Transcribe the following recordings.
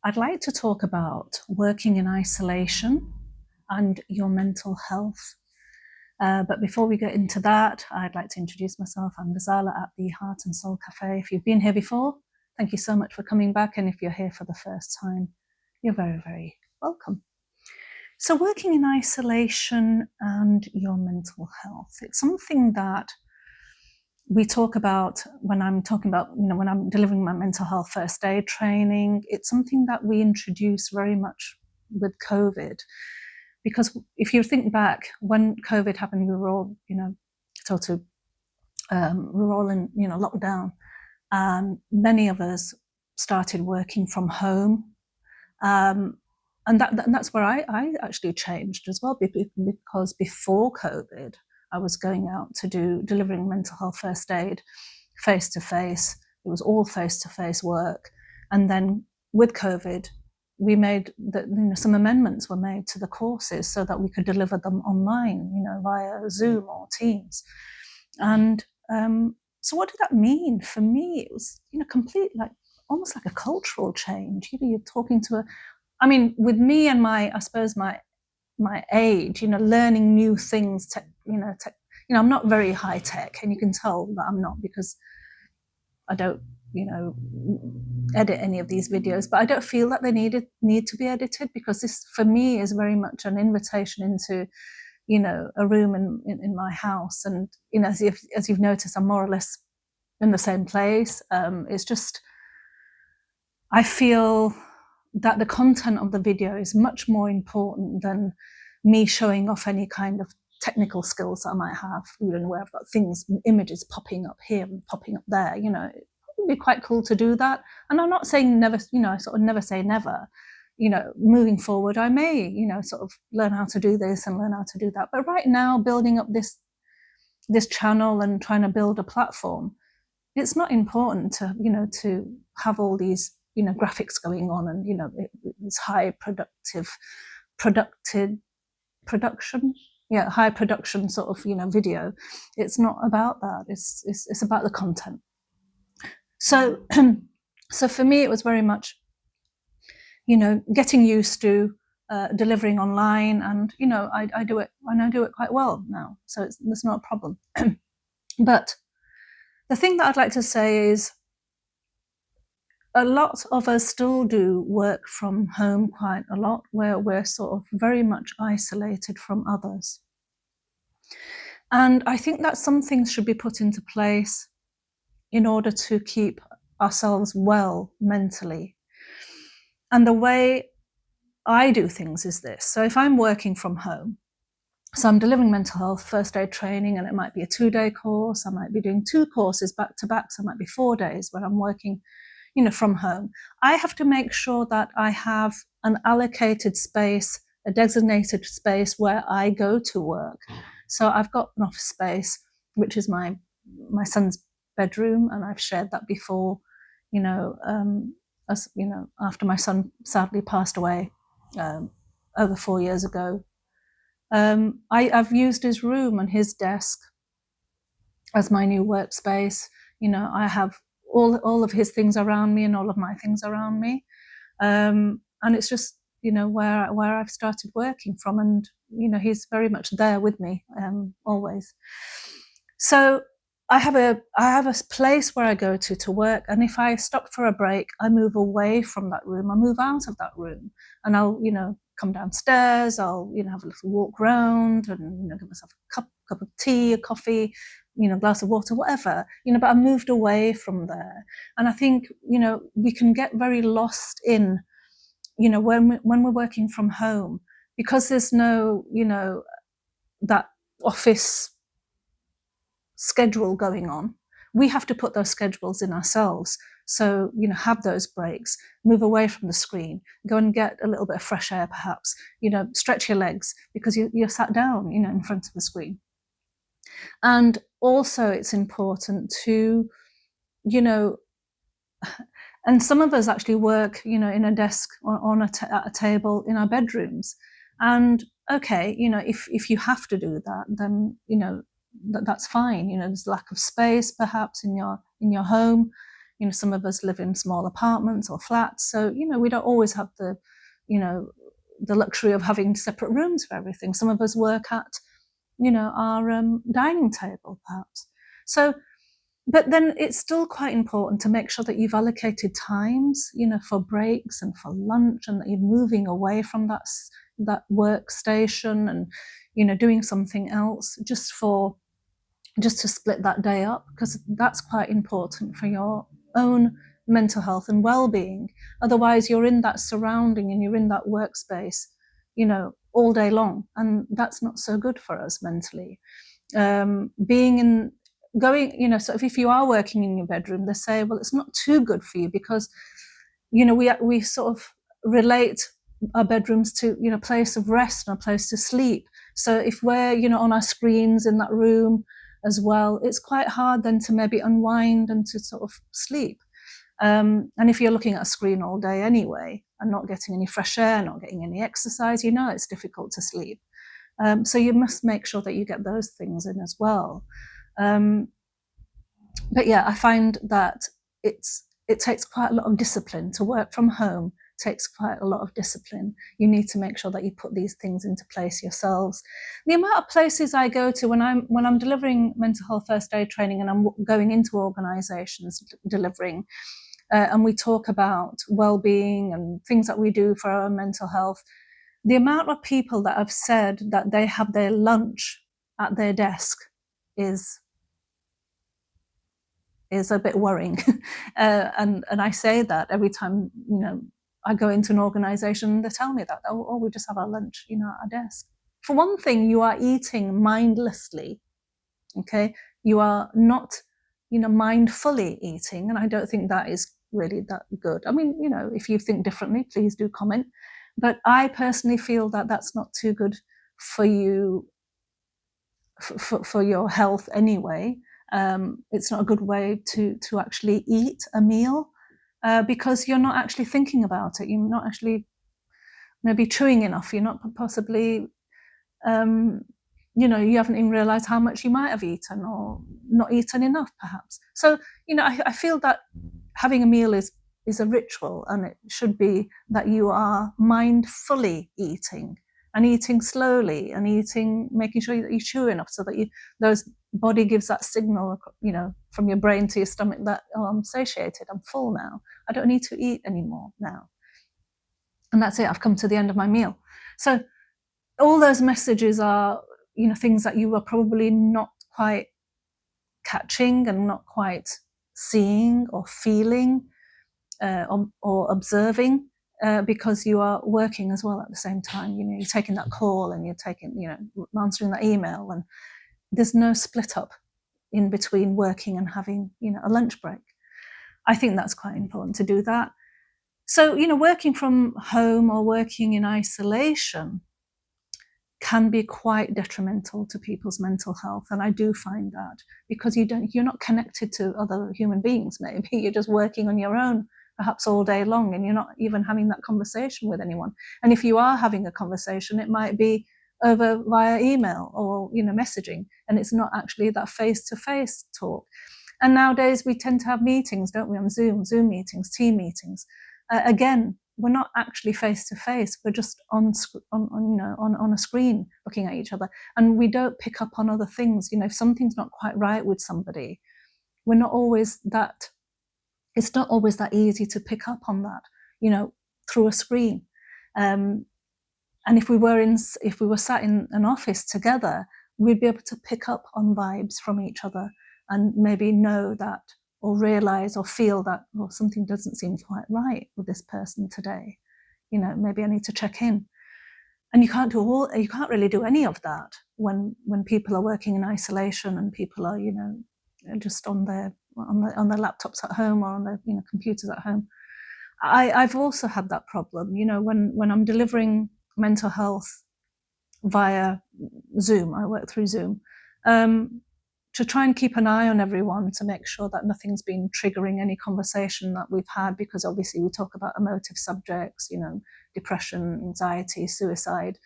I'd like to talk about working in isolation and your mental health. But before we get into that, I'd like to introduce myself. I'm Ghazala at the Heart and Soul Cafe. If you've been here before, thank you so much for coming back. And if you're here for the first time, you're very, very welcome. So working in isolation and your mental health, it's something that we talk about when I'm talking about, when I'm delivering my mental health first aid training. It's something that we introduce very much with COVID, because if you think back when COVID happened, we were all, we were all in, lockdown, and many of us started working from home. And that's where I actually changed as well, because before COVID, I was going out to delivering mental health first aid face to face. It was all face to face work. And then with COVID, we made some amendments were made to the courses so that we could deliver them online, via Zoom or Teams. And so what did that mean? For me, it was, complete, almost like a cultural change. You're talking to with me and my age, learning new things, I'm not very high tech, and you can tell that I'm not, because I don't, edit any of these videos, but I don't feel that they need to be edited, because this for me is very much an invitation into, a room in my house. And, as you've noticed, I'm more or less in the same place. It's just, I feel that the content of the video is much more important than me showing off any kind of technical skills that I might have, where I've got images popping up here and popping up there. It would be quite cool to do that. And I'm not saying never, I sort of never say never. Moving forward, I may, sort of learn how to do this and learn how to do that. But right now, building up this channel and trying to build a platform, it's not important to, to have all these, graphics going on and, it's high production, high production sort of, video. It's not about that. It's about the content. So, so for me, it was very much, getting used to delivering online, and I do it, and I do it quite well now. So it's not a problem. But the thing that I'd like to say is, a lot of us still do work from home quite a lot, where we're sort of very much isolated from others. And I think that some things should be put into place in order to keep ourselves well mentally. And the way I do things is this. So if I'm working from home, so I'm delivering mental health first aid training, and it might be a 2-day course. I might be doing 2 courses back to back. So it might be 4 days where I'm working, from home. I have to make sure that I have an allocated space, a designated space where I go to work. So I've got an office space, which is my son's bedroom, and I've shared that before, after my son sadly passed away over 4 years ago. I've used his room and his desk as my new workspace. I have all of his things around me and all of my things around me. And it's just, where I've started working from, and, he's very much there with me, always. So I have a place where I go to work, and if I stop for a break, I move away from that room. I move out of that room, and I'll, come downstairs. I'll, have a little walk around, and, give myself a cup of tea, a coffee, glass of water, whatever, but I moved away from there. And I think, we can get very lost in, when we're working from home, because there's no, that office schedule going on. We have to put those schedules in ourselves. So, have those breaks, move away from the screen, go and get a little bit of fresh air, perhaps, stretch your legs, because you're sat down, in front of the screen. And also it's important to, and some of us actually work, in a desk or at a table in our bedrooms. And okay, if you have to do that, then, that's fine. There's lack of space perhaps in your home. some of us live in small apartments or flats, so we don't always have the luxury of having separate rooms for everything. Some of us work at our dining table perhaps. So, but then it's still quite important to make sure that you've allocated times, for breaks and for lunch, and that you're moving away from that workstation and doing something else just to split that day up, because that's quite important for your own mental health and well-being. Otherwise, you're in that surrounding and you're in that workspace, all day long, and that's not so good for us mentally. So if you are working in your bedroom, they say, well, it's not too good for you because, we sort of relate our bedrooms to, a place of rest and a place to sleep. So if we're, on our screens in that room as well, it's quite hard then to maybe unwind and to sort of sleep. And if you're looking at a screen all day anyway and not getting any fresh air, not getting any exercise, it's difficult to sleep. So you must make sure that you get those things in as well. But yeah, I find that it takes quite a lot of discipline to work from home. Takes quite a lot of discipline. You need to make sure that you put these things into place yourselves. The amount of places I go to when I'm delivering mental health first aid training, and I'm going into organisations delivering, and we talk about well-being and things that we do for our mental health, the amount of people that have said that they have their lunch at their desk is a bit worrying. And I say that every time, I go into an organisation, they tell me that, we just have our lunch, at our desk. For one thing, you are eating mindlessly, okay? You are not, mindfully eating, and I don't think that is really that good. I mean, if you think differently, please do comment. But I personally feel that that's not too good for you, for your health anyway. It's not a good way to actually eat a meal, because you're not actually thinking about it. You're not actually maybe chewing enough. You're not possibly, you haven't even realised how much you might have eaten or not eaten enough, perhaps. So, I feel that having a meal is a ritual, and it should be that you are mindfully eating and eating slowly and making sure that you chew enough so that those body gives that signal, from your brain to your stomach that, I'm satiated, I'm full now, I don't need to eat anymore now. And that's it, I've come to the end of my meal. So all those messages are, things that you are probably not quite catching and not quite seeing or feeling or observing, because you are working as well at the same time. You're taking that call and you're taking, answering that email, and there's no split up in between working and having, a lunch break. I think that's quite important to do that. So, working from home or working in isolation can be quite detrimental to people's mental health. And I do find that, because you're not connected to other human beings, maybe. You're just working on your own, perhaps all day long, and you're not even having that conversation with anyone. And if you are having a conversation, it might be over via email or, messaging, and it's not actually that face-to-face talk. And nowadays we tend to have meetings, don't we, on Zoom meetings, team meetings. Again, we're not actually face-to-face, we're just on a screen looking at each other, and we don't pick up on other things. If something's not quite right with somebody, it's not always that easy to pick up on that, through a screen. And if we were sat in an office together, we'd be able to pick up on vibes from each other and maybe know that, or realize or feel that, something doesn't seem quite right with this person today. Maybe I need to check in. And you can't really do any of that when people are working in isolation and people are, just on their laptops at home or on their, computers at home. I've also had that problem, when I'm delivering mental health via Zoom. I work through Zoom, to try and keep an eye on everyone, to make sure that nothing's been triggering any conversation that we've had, because obviously we talk about emotive subjects, depression, anxiety, suicide,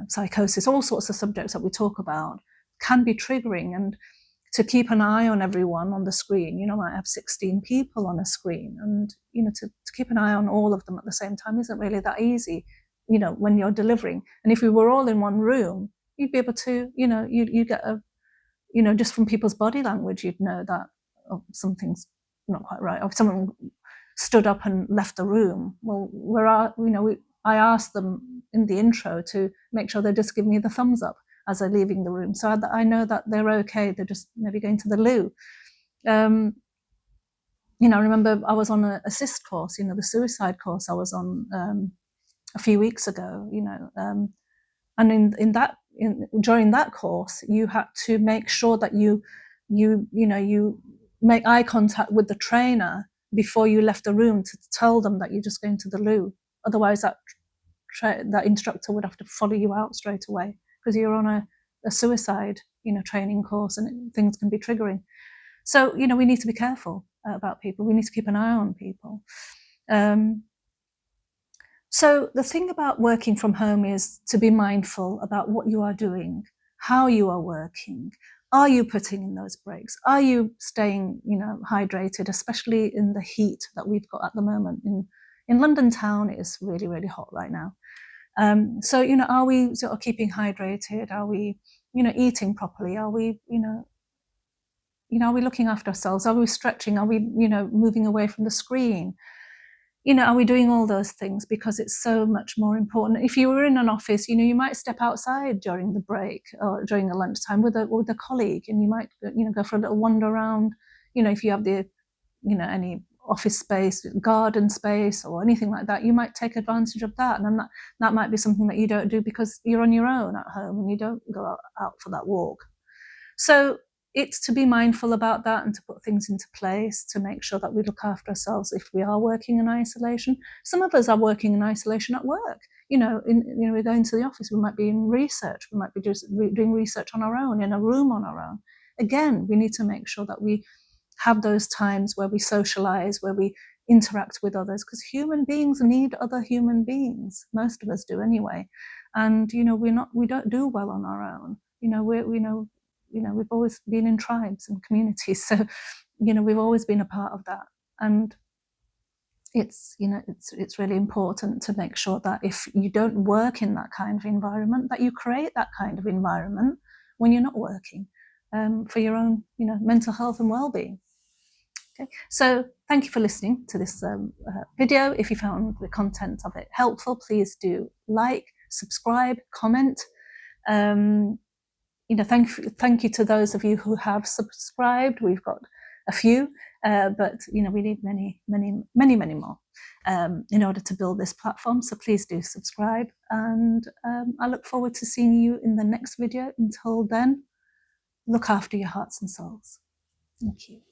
psychosis, all sorts of subjects that we talk about can be triggering. And to keep an eye on everyone on the screen. You know, I have 16 people on a screen, and, you know, to keep an eye on all of them at the same time isn't really that easy, you know, when you're delivering. And if we were all in one room, you'd be able to, you know, you get a, you know, just from people's body language, you'd know that, oh, something's not quite right. Or if someone stood up and left the room, well, I asked them in the intro to make sure they just give me the thumbs up as they're leaving the room, so I know that they're okay. They're just maybe going to the loo. You know, I remember I was on an ASIST course, you know, the suicide course I was on a few weeks ago, you know, and during that course, you had to make sure that you make eye contact with the trainer before you left the room to tell them that you're just going to the loo. Otherwise, that instructor would have to follow you out straight away, because you're on a suicide, you know, training course, and things can be triggering. So, you know, we need to be careful about people. We need to keep an eye on people. So the thing about working from home is to be mindful about what you are doing, how you are working. Are you putting in those breaks? Are you staying, you know, hydrated, especially in the heat that we've got at the moment? In London town, it is really, really hot right now. So, you know, are we sort of keeping hydrated? Are we, you know, eating properly? Are we, you know, are we looking after ourselves? Are we stretching? Are we, you know, moving away from the screen? You know, are we doing all those things? Because it's so much more important. If you were in an office, you know, you might step outside during the break or during the lunchtime with a colleague, and you might, you know, go for a little wander around. You know, if you have the, you know, any office space, garden space, or anything like that, you might take advantage of that. And then that might be something that you don't do because you're on your own at home and you don't go out for that walk. So it's to be mindful about that and to put things into place to make sure that we look after ourselves if we are working in isolation. Some of us are working in isolation at work. You know, we're going to the office, we might be in research, we might be just doing research on our own, in a room on our own. Again, we need to make sure that we have those times where we socialize, where we interact with others, because human beings need other human beings. Most of us do anyway. And, you know, we don't do well on our own. You know, we've always been in tribes and communities, so, you know, we've always been a part of that. And it's, you know, it's really important to make sure that if you don't work in that kind of environment, that you create that kind of environment when you're not working, for your own, you know, mental health and well-being. Okay, so thank you for listening to this video. If you found the content of it helpful, please do like, subscribe, comment. You know, thank you to those of you who have subscribed. We've got a few, but, you know, we need many more in order to build this platform. So please do subscribe, and I look forward to seeing you in the next video. Until then, look after your hearts and souls. Thank you.